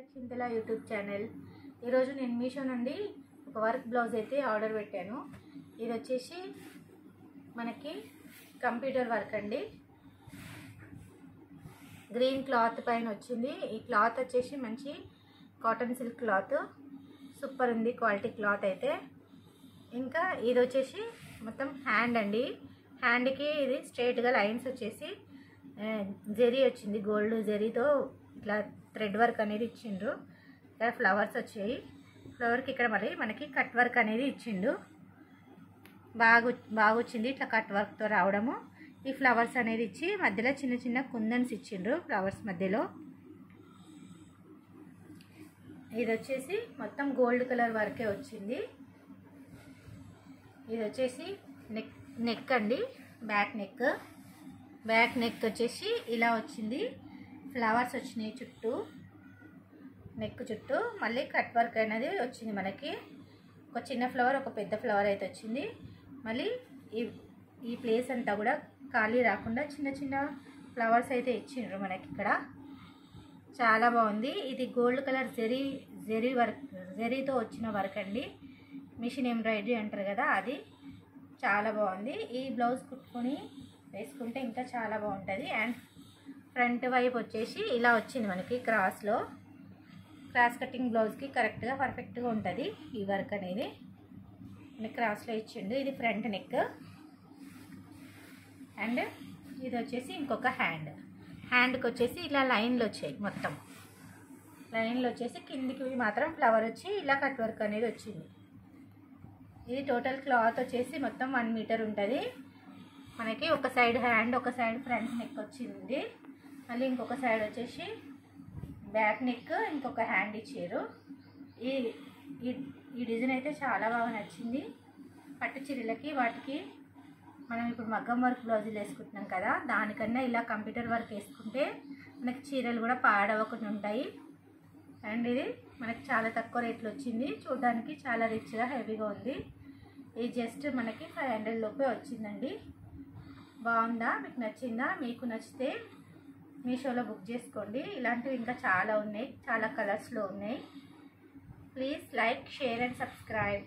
అక్షింతల YouTube channel. ఈరోజు నేను మీషో నుండి ఒక వర్క్ బ్లౌజ్ అయితే ఆర్డర్ పెట్టాను. ఇది వచ్చేసి మనకి కంప్యూటర్ వర్క్ అండి. గ్రీన్ క్లాత్ పైన వచ్చింది. ఈ క్లాత్ వచ్చేసి మంచి కాటన్ సిల్క్ క్లాత్, సూపర్ ఉంది క్వాలిటీ క్లాత్ అయితే. ఇంకా ఇది వచ్చేసి మొత్తం హ్యాండ్ అండి. హ్యాండ్కి ఇది స్ట్రైట్గా లైన్స్ వచ్చేసి జరీ వచ్చింది, గోల్డ్ జరీతో ఇట్లా థ్రెడ్ వర్క్ అనేది ఇచ్చిండ్రు. ఇక్కడ ఫ్లవర్స్ వచ్చాయి. ఫ్లవర్కి ఇక్కడ మరి మనకి కట్ వర్క్ అనేది ఇచ్చిండు. బాగా వచ్చింది ఇట్లా కట్ వర్క్తో రావడము. ఈ ఫ్లవర్స్ అనేది ఇచ్చి మధ్యలో చిన్న చిన్న కుందన్స్ ఇచ్చిండ్రు ఫ్లవర్స్ మధ్యలో. ఇది వచ్చేసి మొత్తం గోల్డ్ కలర్ వర్కే వచ్చింది. ఇది వచ్చేసి నెక్ అండి, బ్యాక్ నెక్ వచ్చేసి ఇలా వచ్చింది. ఫ్లవర్స్ వచ్చినాయి చుట్టూ, నెక్ చుట్టూ. మళ్ళీ కట్ వర్క్ అనేది వచ్చింది మనకి. ఒక చిన్న ఫ్లవర్, ఒక పెద్ద ఫ్లవర్ అయితే వచ్చింది. మళ్ళీ ఈ ప్లేస్ అంతా కూడా ఖాళీ రాకుండా చిన్న చిన్న ఫ్లవర్స్ అయితే ఇచ్చిండ్రు మనకి ఇక్కడ. చాలా బాగుంది. ఇది గోల్డ్ కలర్ జరీతో వచ్చిన వర్క్ అండి. మిషన్ ఎంబ్రాయిడరీ అంటారు కదా, అది చాలా బాగుంది. ఈ బ్లౌజ్ కుట్టుకొని వేసుకుంటే ఇంకా చాలా బాగుంటుంది. అండ్ ఫ్రంట్ వైపు వచ్చేసి ఇలా వచ్చింది మనకి క్రాస్ కటింగ్ బ్లౌజ్కి కరెక్ట్గా పర్ఫెక్ట్గా ఉంటుంది ఈ వర్క్ అనేది. మనకి క్రాస్లో ఇచ్చిండు. ఇది ఫ్రంట్ నెక్. అండ్ ఇది వచ్చేసి ఇంకొక హ్యాండ్కి వచ్చేసి ఇలా లైన్లు వచ్చాయి. మొత్తం లైన్లు వచ్చేసి కిందికి మాత్రం ఫ్లవర్ వచ్చి ఇలా కట్ వర్క్ అనేది వచ్చింది. ఇది టోటల్ క్లాత్ వచ్చేసి మొత్తం 1 మీటర్ ఉంటుంది మనకి. ఒక సైడ్ హ్యాండ్, ఒక సైడ్ ఫ్రంట్ నెక్ వచ్చింది. మళ్ళీ ఇంకొక సైడ్ వచ్చేసి బ్యాక్ నెక్, ఇంకొక హ్యాండ్ ఇచ్చారు. ఈ డిజైన్ అయితే చాలా బాగా నచ్చింది. పట్టు చీరలకి వాటికి మనం ఇప్పుడు మగ్గం వర్క్ బ్లౌజులు వేసుకుంటున్నాం కదా, దానికన్నా ఇలా కంప్యూటర్ వర్క్ వేసుకుంటే మనకి చీరలు కూడా పాడవకుండా ఉంటాయి. అండ్ ఇది మనకి చాలా తక్కువ రేట్లో వచ్చింది. చూడడానికి చాలా రిచ్గా హెవీగా ఉంది. ఇది జస్ట్ మనకి 500 లోపే వచ్చిందండి. బాగుందా? మీకు నచ్చిందా? మీకు నచ్చితే మీషోలో బుక్ చేసుకోండి. ఇలాంటివి ఇంకా చాలా ఉన్నాయి, చాలా కలర్స్లో ఉన్నాయి. Please like, share and subscribe.